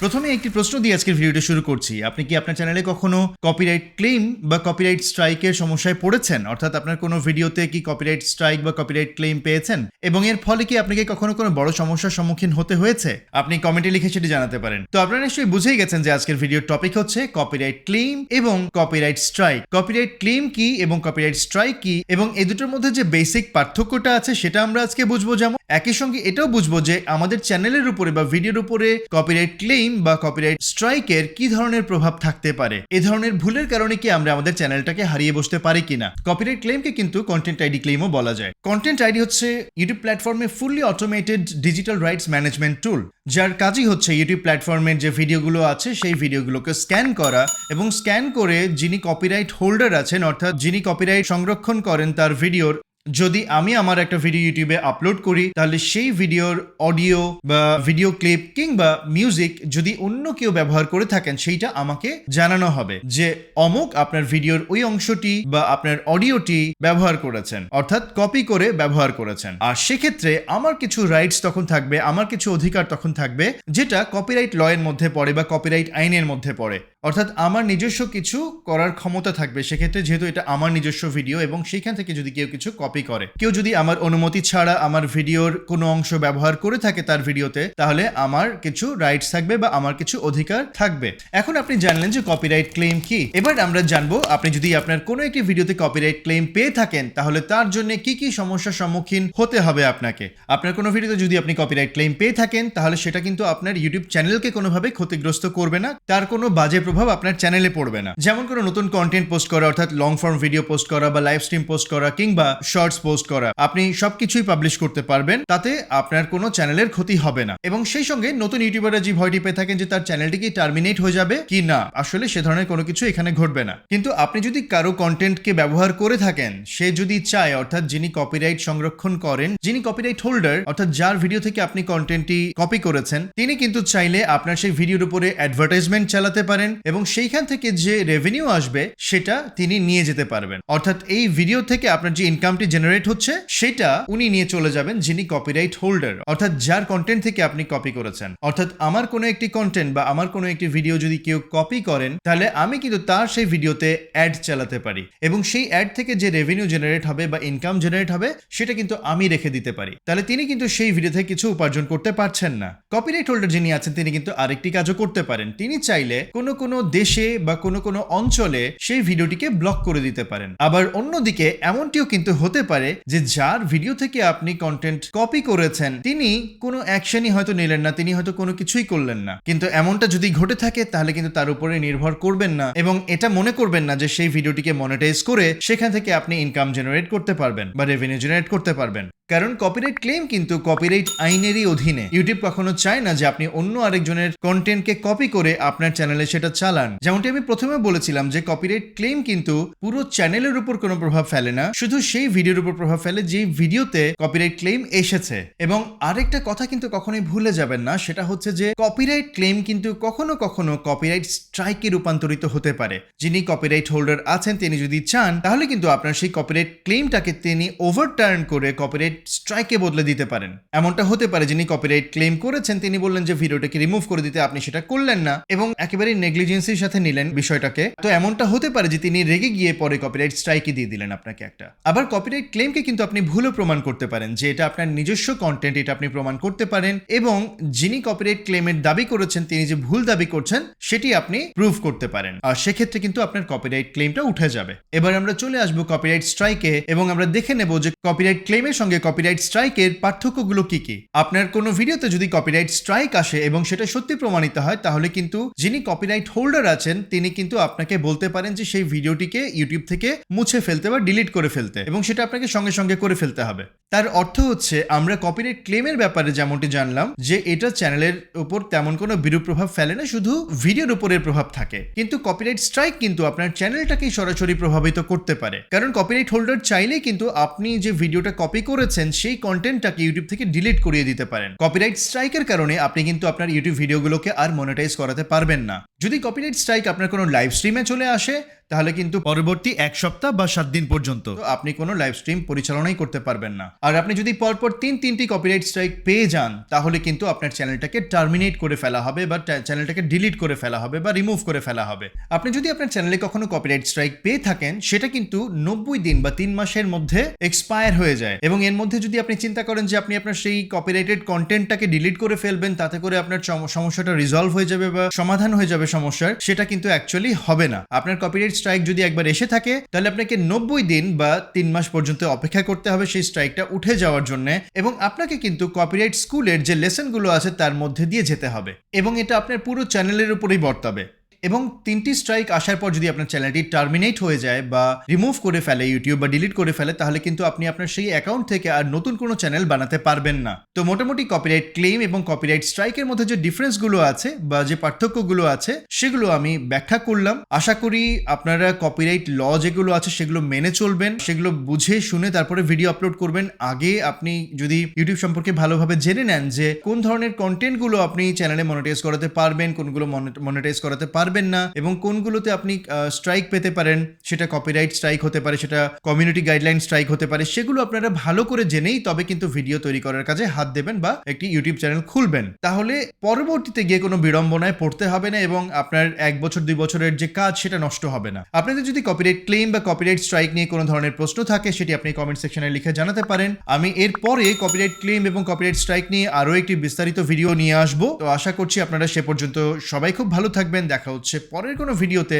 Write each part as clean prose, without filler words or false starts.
প্রথমে একটি প্রশ্ন দিয়ে আজকের ভিডিওটা শুরু করছি। আপনি কি আপনার চ্যানেলে কখনো কপিরাইট ক্লেম বা কপিরাইট স্ট্রাইকের সমস্যায় পড়েছেন? অর্থাৎ আপনার কোনো ভিডিওতে কি কপিরাইট স্ট্রাইক বা কপিরাইট ক্লেম পেয়েছেন এবং এর ফলে কি আপনাকে কখনো কোনো বড় সমস্যার সম্মুখীন হতে হয়েছে? আপনি কমেন্টে লিখে সেটি জানাতে পারেন। তো আপনারা নিশ্চয়ই বুঝেই গেছেন যে আজকের ভিডিওর টপিক হচ্ছে কপিরাইট ক্লেম এবং কপিরাইট স্ট্রাইক। কপিরাইট ক্লেম কি এবং কপিরাইট স্ট্রাইক কি এবং এই দুটোর মধ্যে যে বেসিক পার্থক্যটা আছে সেটা আমরা আজকে বুঝবো। যেমন একই সঙ্গে এটাও বুঝবো যে আমাদের চ্যানেলের উপরে বা ভিডিওর উপরে কপিরাইট ক্লেম বা কপিরাইট স্ট্রাইকের কি ধরনের প্রভাব থাকতে পারে। এই ধরনের ভুলের কারণে কি আমরা আমাদের চ্যানেলটাকে হারিয়ে বসতে পারি কিনা। কপিরাইট ক্লেমকে কিন্তু কন্টেন্ট আইডি ক্লেমও বলা যায়। কন্টেন্ট আইডি হচ্ছে ইউটিউব প্ল্যাটফর্মে fully automated digital rights management টুল, যার কাজই হচ্ছে ইউটিউব প্ল্যাটফর্মের যে ভিডিওগুলো আছে সেই ভিডিওগুলোকে স্ক্যান করা এবং স্ক্যান করে যিনি কপিরাইট হোল্ডার আছেন অর্থাৎ যিনি কপিরাইট সংরক্ষণ করেন তার ভিডিওর, যদি আমি আমার একটা ভিডিও ইউটিউবে আপলোড করি তাহলে সেই ভিডিওর অডিও বা ভিডিও ক্লিপ কিংবা মিউজিক যদি অন্য কেউ ব্যবহার করে থাকেন সেইটা আমাকে জানানো হবে যে অমুক আপনার ভিডিওর ওই অংশটি বা আপনার অডিওটি ব্যবহার করেছেন, অর্থাৎ কপি করে ব্যবহার করেছেন। আর সেক্ষেত্রে আমার কিছু রাইটস তখন থাকবে, আমার কিছু অধিকার তখন থাকবে যেটা কপিরাইট ল এর মধ্যে পড়ে বা কপিরাইট আইনের মধ্যে পড়ে। অর্থাৎ আমার নিজস্ব কিছু করার ক্ষমতা থাকবে সেক্ষেত্রে, যেহেতু এটা আমার নিজস্ব ভিডিও এবং সেইখান থেকে যদি কেউ কিছু কপি করে, কেউ যদি আমার অনুমতি ছাড়া আমার ভিডিওর কোনো অংশ ব্যবহার করে থাকে তার ভিডিওতে, তাহলে আমার কিছু রাইটস থাকবে বা আমার কিছু অধিকার থাকবে। এখন আপনি জানলেন যে কপিরাইট ক্লেম কি। এবার আমরা জানবো আপনি যদি আপনার কোনো একটি ভিডিওতে কপিরাইট ক্লেম পেয়ে থাকেন তাহলে তার জন্য কি কি সমস্যার সম্মুখীন হতে হবে আপনাকে। আপনার কোনো ভিডিওতে যদি আপনি কপিরাইট ক্লেম পেয়ে থাকেন তাহলে সেটা কিন্তু আপনার ইউটিউব চ্যানেলকে কোনোভাবে ক্ষতিগ্রস্ত করবে না, তার কোনো বাজে প্রভাব আপনার চ্যানেলে পড়বে না। যেমন কোনো নতুন কন্টেন্ট পোস্ট করা অর্থাৎ লং ফর্ম ভিডিও পোস্ট করা বা লাইভ স্ট্রিম পোস্ট করা কিংবা শর্টস পোস্ট করা, আপনি সবকিছুই পাবলিশ করতে পারবেন, তাতে আপনার কোনো চ্যানেলের ক্ষতি হবে না। এবং সেই সঙ্গে নতুন ইউটিউবাররা যে ভয়টি পেয়ে থাকেন যে তার চ্যানেলটি কি টার্মিনেট হয়ে যাবে কি না, আসলে সে ধরনের কোনো কিছু এখানে ঘটবে না। কিন্তু আপনি যদি কারো কন্টেন্টকে ব্যবহার করে থাকেন, সে যদি চায় অর্থাৎ যিনি কপিরাইট সংরক্ষণ করেন, যিনি কপিরাইট হোল্ডার অর্থাৎ যার ভিডিও থেকে আপনি কন্টেন্টটি কপি করেছেন, তিনি কিন্তু চাইলে আপনার সেই ভিডিওর উপরে অ্যাডভার্টাইজমেন্ট চালাতে পারেন এবং সেইখান থেকে যে রেভিনিউ আসবে সেটা তিনি নিয়ে যেতে পারবেন। অর্থাৎ এই ভিডিও থেকে আপনার যে ইনকামটি জেনারেট হচ্ছে সেটা উনি নিয়ে চলে যাবেন যিনি কপিরাইট হোল্ডার অর্থাৎ যার কন্টেন্ট থেকে আপনি কপি করেছেন। অর্থাৎ আমার কোনো একটি কন্টেন্ট বা আমার কোনো একটি ভিডিও যদি কেউ কপি করেন তাহলে আমি কিন্তু তার সেই ভিডিওতে অ্যাড চালাতে পারি এবং সেই অ্যাড থেকে যে রেভিনিউ জেনারেট হবে বা ইনকাম জেনারেট হবে সেটা কিন্তু আমি রেখে দিতে পারি। তাহলে তিনি কিন্তু সেই ভিডিও থেকে কিছু উপার্জন করতে পারছেন না। কপিরাইট হোল্ডার যিনি আছেন তিনি কিন্তু আরেকটি কাজও করতে পারেন, তিনি চাইলে কোনো দেশে বা কোনো অঞ্চলে সেই ভিডিওটিকে ব্লক করে দিতে পারেন। আবার অন্যদিকে এমনটিও কিন্তু হতে পারে যে যার ভিডিও থেকে আপনি কন্টেন্ট কপি করেছেন তিনি কোনো অ্যাকশনই হয়তো নিলেন না, তিনি হয়তো কোনো কিছুই করলেন না, কিন্তু এমনটা যদি ঘটে থাকে তাহলে কিন্তু তার উপরে নির্ভর করবেন না এবং এটা মনে করবেন না যে সেই ভিডিওটিকে মনিটাইজ করে সেখান থেকে আপনি ইনকাম জেনারেট করতে পারবেন বা রেভিনিউ জেনারেট করতে পারবেন। কারণ কপিরাইট ক্লেম কিন্তু কপিরাইট আইনেরই অধীনে। ইউটিউব কখনো চায় না যে আপনি অন্য আরেকজনের কন্টেন্টকে কপি করে আপনার চ্যানেলে সেটা চালান। যেমনটি আমি প্রথমে বলেছিলাম যে কপিরাইট ক্লেম কিন্তু পুরো চ্যানেলের উপর কোনো প্রভাব ফেলে না, শুধু সেই ভিডিওর উপর প্রভাব ফেলে যে ভিডিওতে কপিরাইট ক্লেম এসেছে। এবং আরেকটা কথা কিন্তু কখনোই ভুলে যাবেন না, সেটা হচ্ছে যে কপিরাইট ক্লেম কিন্তু কখনো কখনো কপিরাইট স্ট্রাইকে রূপান্তরিত হতে পারে। যিনি কপিরাইট হোল্ডার আছেন তিনি যদি চান তাহলে কিন্তু আপনার সেই কপিরাইট ক্লেমটাকে তিনি ওভারটার্ন করে কপিরাইট স্ট্রাইকে বদলে দিতে পারেন। এমনটা হতে পারে যিনি কপিরাইট ক্লেম করেছেন তিনি বললেন যে ভিডিওটাকে রিমুভ করে দিতে, আপনি সেটা করলেন না এবং একেবারে নেগলিজেন্সির সাথে নিলেন বিষয়টাকে। তো এমনটা হতে পারে যে তিনি রেগে গিয়ে পরে কপিরাইট স্ট্রাইকে দিয়ে দিলেন আপনাকে একটা। আবার কপিরাইট ক্লেমকে কিন্তু আপনি ভুলও প্রমাণ করতে পারেন যে এটা আপনার নিজস্ব কন্টেন্ট, এটা আপনি প্রমাণ করতে পারেন এবং যিনি কপিরাইট ক্লেমের দাবি করেছেন তিনি যে ভুল দাবি করছেন সেটি আপনি প্রুভ করতে পারেন, আর সেক্ষেত্রে কিন্তু আপনার কপিরাইট ক্লেমটা উঠে যাবে। এবার আমরা চলে আসবো কপিরাইট স্ট্রাইকে এবং আমরা দেখে নেব যে কপিরাইট ক্লেমের সঙ্গে কপিরাইট স্ট্রাইকের পার্থক্যগুলো কি কি। আপনার কোনো ভিডিওতে যদি কপিরাইট স্ট্রাইক আসে এবং সেটা সত্যি প্রমাণিত হয় তাহলে কিন্তু যিনি কপিরাইট হোল্ডার আছেন তিনি কিন্তু আপনাকে বলতে পারেন যে সেই ভিডিওটিকে ইউটিউব থেকে মুছে ফেলতে বা ডিলিট করে ফেলতে এবং সেটা আপনাকে সঙ্গে সঙ্গে করে ফেলতে হবে। তার অর্থ হচ্ছে আমরা কপিরাইট ক্লেমের ব্যাপারে যেমনটি জানলাম যে এটা চ্যানেলের উপর তেমন কোনো বিরূপ প্রভাব ফেলে না, শুধু ভিডিওর উপরের প্রভাব থাকে। কিন্তু কপিরাইট স্ট্রাইক কিন্তু আপনার চ্যানেলটাকেই সরাসরি প্রভাবিত করতে পারে, কারণ কপিরাইট হোল্ডার চাইলেই কিন্তু আপনি যে ভিডিওটা কপি করেছেন সেই কন্টেন্টটাকে ইউটিউব থেকে ডিলিট করিয়ে দিতে পারেন। কপিরাইট স্ট্রাইকের কারণে আপনি কিন্তু আপনার ইউটিউব ভিডিওগুলোকে আর মনিটাইজ করাতে পারবেন না। যদি কপিরাইট স্ট্রাইক আপনার কোনো লাইভ স্ট্রিমে চলে আসে তাহলে কিন্তু পরবর্তী 1 সপ্তাহ বা 7 দিন পর্যন্ত আপনি কোনো লাইভ স্ট্রিম পরিচালনাই করতে পারবেন না। আর আপনি যদি পরপর 3টি কপিরাইট স্ট্রাইক পেয়ে যান তাহলে কিন্তু আপনার চ্যানেলটাকে টার্মিনেট করে ফেলা হবে বা চ্যানেলটাকে ডিলিট করে ফেলা হবে বা রিমুভ করে ফেলা হবে। আপনি যদি আপনার চ্যানেলে কখনো কপিরাইট স্ট্রাইক পেয়ে থাকেন সেটা কিন্তু 90 দিন বা 3 মাসের মধ্যে এক্সপায়ার হয়ে যায়, এবং এর মধ্যে যদি আপনি চিন্তা করেন যে আপনি আপনার সেই কপিরাইটেড কন্টেন্টটাকে ডিলিট করে ফেলবেন তাতে করে আপনার সমস্যাটা রিজলভ হয়ে যাবে বা সমাধান হয়ে যাবে সমস্যার, সেটা কিন্তু অ্যাকচুয়ালি হবে না। আপনার কপিরাইট স্ট্রাইক যদি একবার এসে থাকে তাহলে আপনাকে 90 দিন বা 3 মাস পর্যন্ত অপেক্ষা করতে হবে সেই স্ট্রাইকটা উঠে যাওয়ার জন্য, এবং আপনাকে কিন্তু কপিরাইট স্কুলের যে লেসনগুলো আছে তার মধ্যে দিয়ে যেতে হবে, এবং এটা আপনার পুরো চ্যানেলের উপরেই বর্তাবে। এবং 3টি স্ট্রাইক আসার পর যদি আপনার চ্যানেলটি টার্মিনেট হয়ে যায় বা রিমুভ করে ফেলে ইউটিউব বা ডিলিট করে ফেলে তাহলে কিন্তু আপনি আপনার সেই অ্যাকাউন্ট থেকে আর নতুন কোনো চ্যানেল বানাতে পারবেন না। তো মোটামুটি কপিরাইট ক্লেম এবং কপিরাইট স্ট্রাইকের মধ্যে যে ডিফারেন্সগুলো আছে বা যে পার্থক্যগুলো আছে সেগুলো আমি ব্যাখ্যা করলাম। আশা করি আপনারা কপিরাইট ল যেগুলো আছে সেগুলো মেনে চলবেন, সেগুলো বুঝে শুনে তারপরে ভিডিও আপলোড করবেন। আগে আপনি যদি ইউটিউব সম্পর্কে ভালোভাবে জেনে নেন যে কোন ধরনের কন্টেন্টগুলো আপনি চ্যানেলে মনিটাইজ করাতে পারবেন, কোনগুলো মনিটাইজ করাতে পারবেন না, এবং কোনগুলোতে আপনি স্ট্রাইক পেতে পারেন, সেটা কপিরাইট স্ট্রাইক হতে পারে, সেটা কমিউনিটি গাইডলাইন স্ট্রাইক হতে পারে, সেগুলো আপনারা ভালো করে জেনেই তবে কিন্তু ভিডিও তৈরি করার কাজে হাত দেবেন বা একটি ইউটিউব চ্যানেল খুলবেন। তাহলে পরবর্তীতে গিয়ে কোনো বিড়ম্বনায় পড়তে হবে না এবং আপনার 1 বছর 2 বছরের যে কাজ সেটা নষ্ট হবে না। আপনাদের যদি কপিরাইট ক্লেম বা কপিরাইট স্ট্রাইক নিয়ে কোনো ধরনের প্রশ্ন থাকে সেটি আপনি কমেন্ট সেকশনে লিখে জানাতে পারেন। আমি এরপরে কপিরাইট ক্লেম এবং কপিরাইট স্ট্রাইক নিয়ে আরো একটি বিস্তারিত ভিডিও নিয়ে আসবো। তো আশা করছি আপনারা সে পর্যন্ত সবাই খুব ভালো থাকবেন। দেখা হচ্ছে পরের কোনো ভিডিওতে।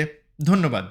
ধন্যবাদ।